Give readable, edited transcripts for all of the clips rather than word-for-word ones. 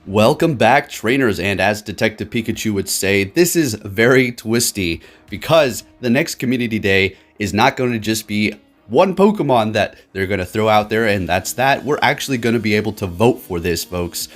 Welcome back, trainers, and as Detective Pikachu would say, this is very twisty because the next community day is not going to just be one Pokemon that they're going to throw out there and that's that. We're actually going to be able to vote for this, folks.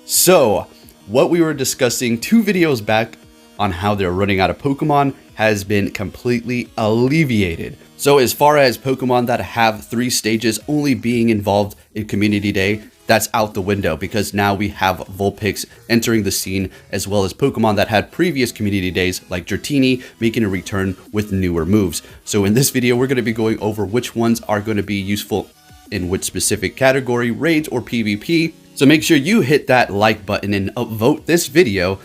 So what we were discussing 2 videos back on how they're running out of Pokemon has been completely alleviated. So as far as Pokemon that have 3 stages only being involved in Community Day, that's out the window because now we have Vulpix entering the scene, as well as Pokemon that had previous community days like Dratini making a return with newer moves. So in this video, we're going to be going over which ones are going to be useful in which specific category, raids or PvP. So make sure you hit that like button and upvote this video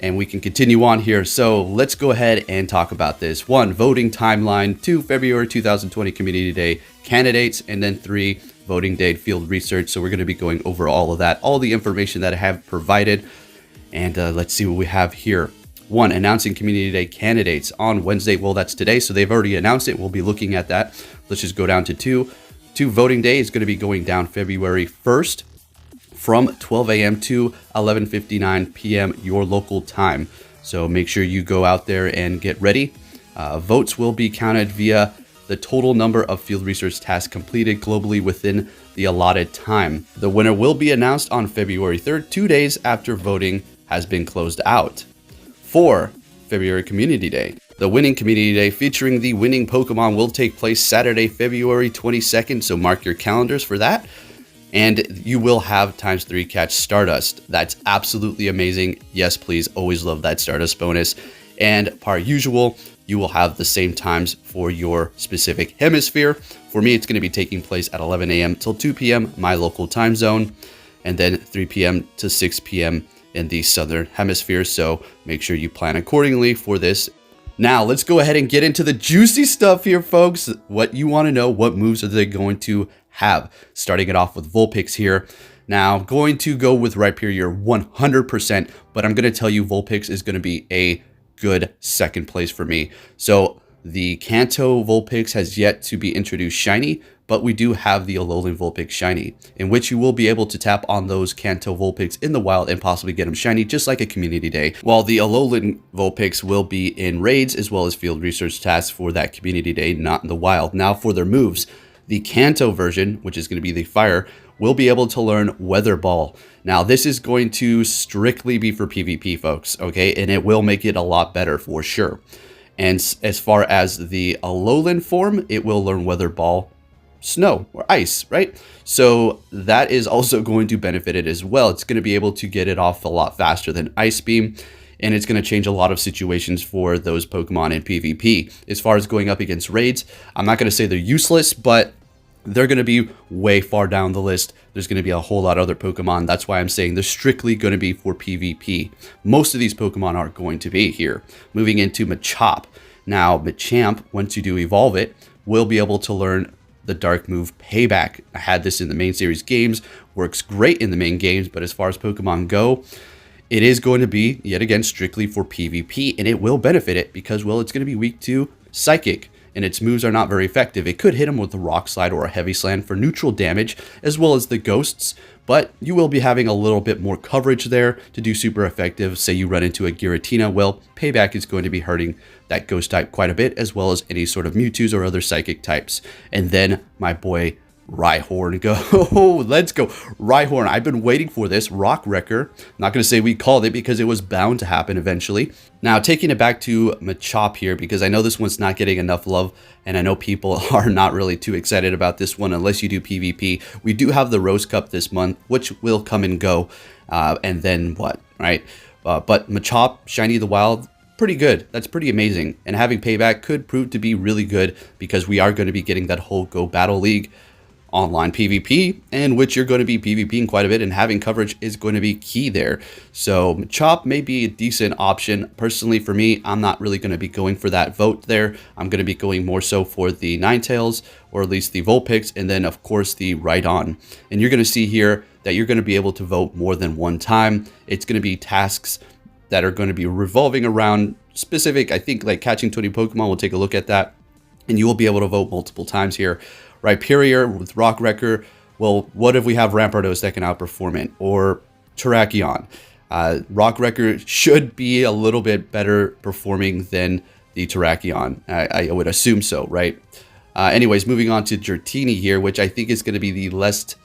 and we can continue on here. So let's go ahead and talk about this. 1, voting timeline. 2, February 2020 Community Day candidates, and then 3, voting date field research. So we're going to be going over all of that, all the information that I have provided. And let's see what we have here. 1, announcing Community Day candidates on Wednesday. Well, that's today, so they've already announced it. We'll be looking at that. Let's just go down to 2. 2, voting day is going to be going down February 1st from 12 a.m. to 11:59 p.m. your local time. So make sure you go out there and get ready. Votes will be counted via the total number of field research tasks completed globally within the allotted time. The winner will be announced on February 3rd, 2 days after voting has been closed out. 4, February Community Day. The winning Community Day featuring the winning Pokemon will take place Saturday, February 22nd, so mark your calendars for that. And you will have ×3 catch Stardust. That's absolutely amazing. Yes, please, always love that Stardust bonus. And per usual, you will have the same times for your specific hemisphere. For me, it's going to be taking place at 11 a.m. till 2 p.m. my local time zone, and then 3 p.m. to 6 p.m. in the southern hemisphere. So make sure you plan accordingly for this. Now, let's go ahead and get into the juicy stuff here, folks. What you want to know, what moves are they going to have? Starting it off with Vulpix here. Now, going to go with Rhyhorn 100%, but I'm going to tell you Vulpix is going to be a good second place for me. So the Kanto Vulpix has yet to be introduced shiny, but we do have the Alolan Vulpix shiny, in which you will be able to tap on those Kanto Vulpix in the wild and possibly get them shiny, just like a community day. While the Alolan Vulpix will be in raids as well as field research tasks for that community day, not in the wild. Now for their moves, the Kanto version, which is going to be the fire, will be able to learn Weather Ball. Now, this is going to strictly be for PvP, folks, okay? And it will make it a lot better for sure. And as far as the Alolan form, it will learn Weather Ball, Snow, or Ice, right? So that is also going to benefit it as well. It's going to be able to get it off a lot faster than Ice Beam, and it's going to change a lot of situations for those Pokemon in PvP. As far as going up against raids, I'm not going to say they're useless, but they're going to be way far down the list. There's going to be a whole lot of other Pokemon. That's why I'm saying they're strictly going to be for PvP. Most of these Pokemon are going to be here. Moving into Machop. Now, Machamp, once you do evolve it, will be able to learn the dark move Payback. I had this in the main series games. Works great in the main games, but as far as Pokemon go, it is going to be, yet again, strictly for PvP, and it will benefit it because, well, it's going to be weak to Psychic, and its moves are not very effective. It could hit him with a Rock Slide or a Heavy Slam for neutral damage, as well as the Ghosts, but you will be having a little bit more coverage there to do super effective. Say you run into a Giratina, well, Payback is going to be hurting that Ghost type quite a bit, as well as any sort of Mewtwo's or other Psychic types. And then, my boy, Rhyhorn. Go, let's go. Rhyhorn, I've been waiting for this. Rock Wrecker. I'm not going to say we called it because it was bound to happen eventually. Now, taking it back to Machop here, because I know this one's not getting enough love, and I know people are not really too excited about this one unless you do PvP. We do have the Rose Cup this month, which will come and go. And then what, right? But Machop, Shiny the Wild, pretty good. That's pretty amazing. And having Payback could prove to be really good because we are going to be getting that whole Go Battle League online PvP, in which you're going to be PvPing quite a bit, and having coverage is going to be key there. So Machop may be a decent option. Personally, for me, I'm not really going to be going for that vote there. I'm going to be going more so for the Ninetales, or at least the Vulpix, and then of course the Rhyhorn. And you're going to see here that you're going to be able to vote more than one time. It's going to be tasks that are going to be revolving around specific, I think, like catching 20 Pokemon. We'll take a look at that, and you will be able to vote multiple times here. Rhyperior with Rock Wrecker, well, what if we have Rampardos that can outperform it? Or Terrakion. Rock Wrecker should be a little bit better performing than the Terrakion. I would assume so, right? Anyways, moving on to Dratini here, which I think is going to be the less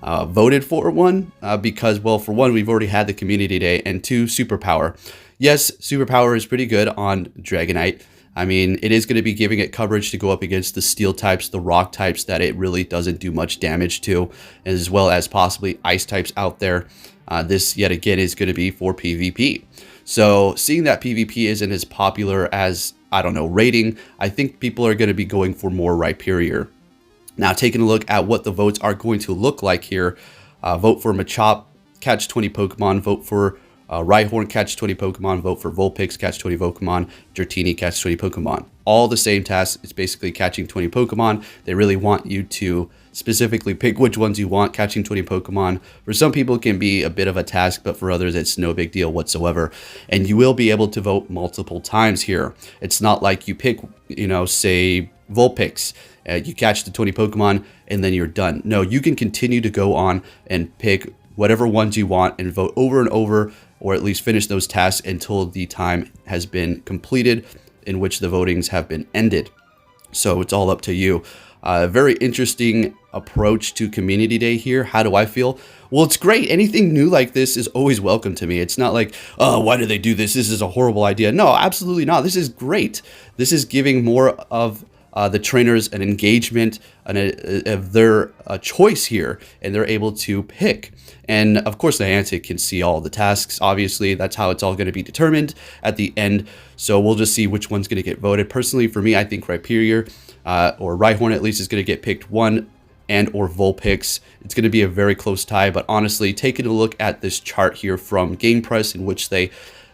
voted for one, because, well, for one, we've already had the Community Day, and two, Superpower. Yes, Superpower is pretty good on Dragonite. I mean, it is going to be giving it coverage to go up against the Steel types, the Rock types that it really doesn't do much damage to, as well as possibly Ice types out there. This, yet again, is going to be for PvP. So seeing that PvP isn't as popular as, I don't know, rating, I think people are going to be going for more Rhyperior. Now, taking a look at what the votes are going to look like here, vote for Machop, catch 20 Pokemon, vote for Rhyhorn, catch 20 Pokemon, vote for Vulpix, catch 20 Pokemon, Dratini, catch 20 Pokemon. All the same tasks. It's basically catching 20 Pokemon. They really want you to specifically pick which ones you want. Catching 20 Pokemon, for some people, it can be a bit of a task, but for others, it's no big deal whatsoever. And you will be able to vote multiple times here. It's not like you pick, you know, say Vulpix, you catch the 20 Pokemon, and then you're done. No, you can continue to go on and pick whatever ones you want and vote over and over, or at least finish those tasks until the time has been completed in which the votings have been ended. So it's all up to you. Very interesting approach to Community Day here. How do I feel? Well, it's great. Anything new like this is always welcome to me. It's not like, oh, why do they do this? This is a horrible idea. No, absolutely not. This is great. This is giving more of the trainers an engagement and of their choice here, and they're able to pick. And of course, the Niantic can see all the tasks. Obviously, that's how it's all going to be determined at the end. So we'll just see which one's going to get voted. Personally, for me, I think Rhyperior or Rhyhorn at least is going to get picked one, and or Vulpix. It's going to be a very close tie. But honestly, taking a look at this chart here from Game Press, in which they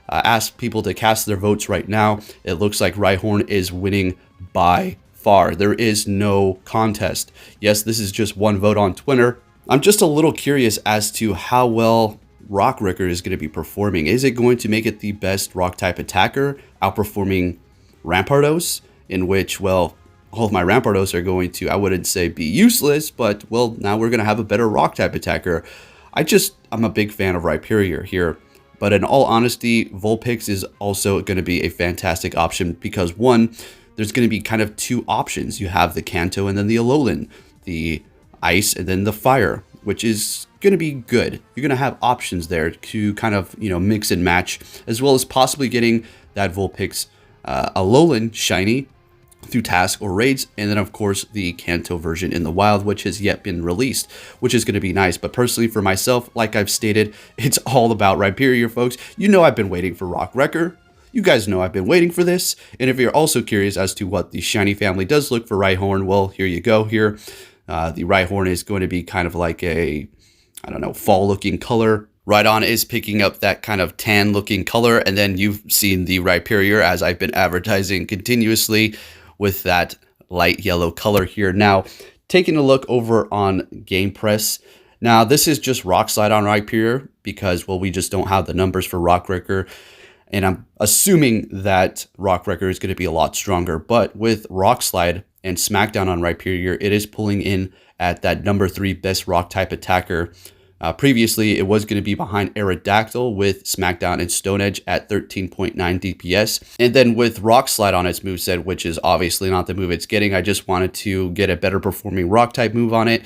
ask people to cast their votes right now, it looks like Rhyhorn is winning by far. There is no contest. Yes, this is just one vote on Twitter. I'm just a little curious as to how well Rock Wrecker is going to be performing. Is it going to make it the best rock type attacker, outperforming Rampardos, in which, well, all of my Rampardos are going to, I wouldn't say be useless, but, well, now we're going to have a better rock type attacker. I'm a big fan of Rhyperior here. But in all honesty, Vulpix is also going to be a fantastic option because, one, there's going to be kind of two options. You have the Kanto and then the Alolan, the Ice and then the Fire, which is going to be good. You're going to have options there to kind of, you know, mix and match, as well as possibly getting that Vulpix Alolan shiny through task or raids, and then of course the Kanto version in the wild, which has yet been released, which is going to be nice. But personally, for myself, like I've stated, it's all about Rhyperior, folks. You know, I've been waiting for Rock Wrecker. You guys know I've been waiting for this. And if you're also curious as to what the shiny family does look for Rhyhorn, well, here you go here. The Rhyhorn is going to be kind of like a, I don't know, fall looking color. Rhydon is picking up that kind of tan looking color. And then you've seen the Rhyperior, as I've been advertising continuously, with that light yellow color here. Now, taking a look over on Game Press. Now, this is just Rock Slide on Rhyperior because, well, we just don't have the numbers for Rock Wrecker. And I'm assuming that Rock Wrecker is going to be a lot stronger. But with Rock Slide and Smackdown on Rhyperior, it is pulling in at that number 3 best rock type attacker. Previously, it was going to be behind Aerodactyl with Smackdown and Stone Edge at 13.9 DPS. And then with Rock Slide on its moveset, which is obviously not the move it's getting, I just wanted to get a better performing rock type move on it,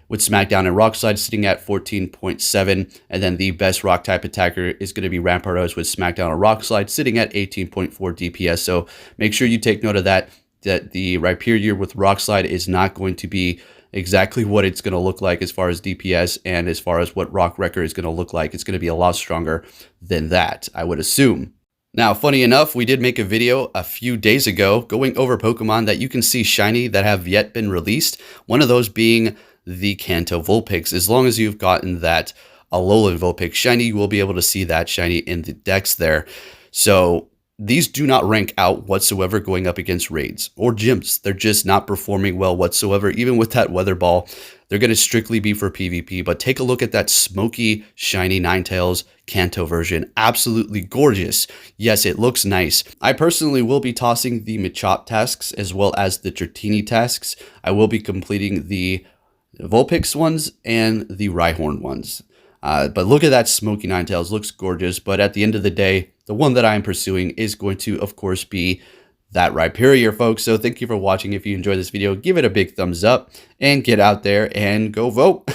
with Smackdown and Rock Slide sitting at 14.7, and then the best rock type attacker is going to be Rampardos with Smackdown and Rock Slide sitting at 18.4 DPS. So make sure you take note of that the Rhyperior with Rock Slide is not going to be exactly what it's going to look like as far as DPS and as far as what Rock Wrecker is going to look like. It's going to be a lot stronger than that, I would assume. Now, funny enough, we did make a video a few days ago going over Pokemon that you can see shiny that have yet been released. One of those being the Kanto Vulpix. As long as you've gotten that Alolan Vulpix shiny, you will be able to see that shiny in the decks there. So these do not rank out whatsoever going up against raids or gyms. They're just not performing well whatsoever. Even with that Weather Ball, they're going to strictly be for PvP. But take a look at that smoky, shiny Ninetales Kanto version. Absolutely gorgeous. Yes, it looks nice. I personally will be tossing the Machop tasks as well as the Dratini tasks. I will be completing the Vulpix ones and the Rhyhorn ones. But look at that smoky Ninetales, looks gorgeous. But at the end of the day, the one that I'm pursuing is going to, of course, be that Rhyperior, folks. So thank you for watching. If you enjoyed this video, give it a big thumbs up and get out there and go vote.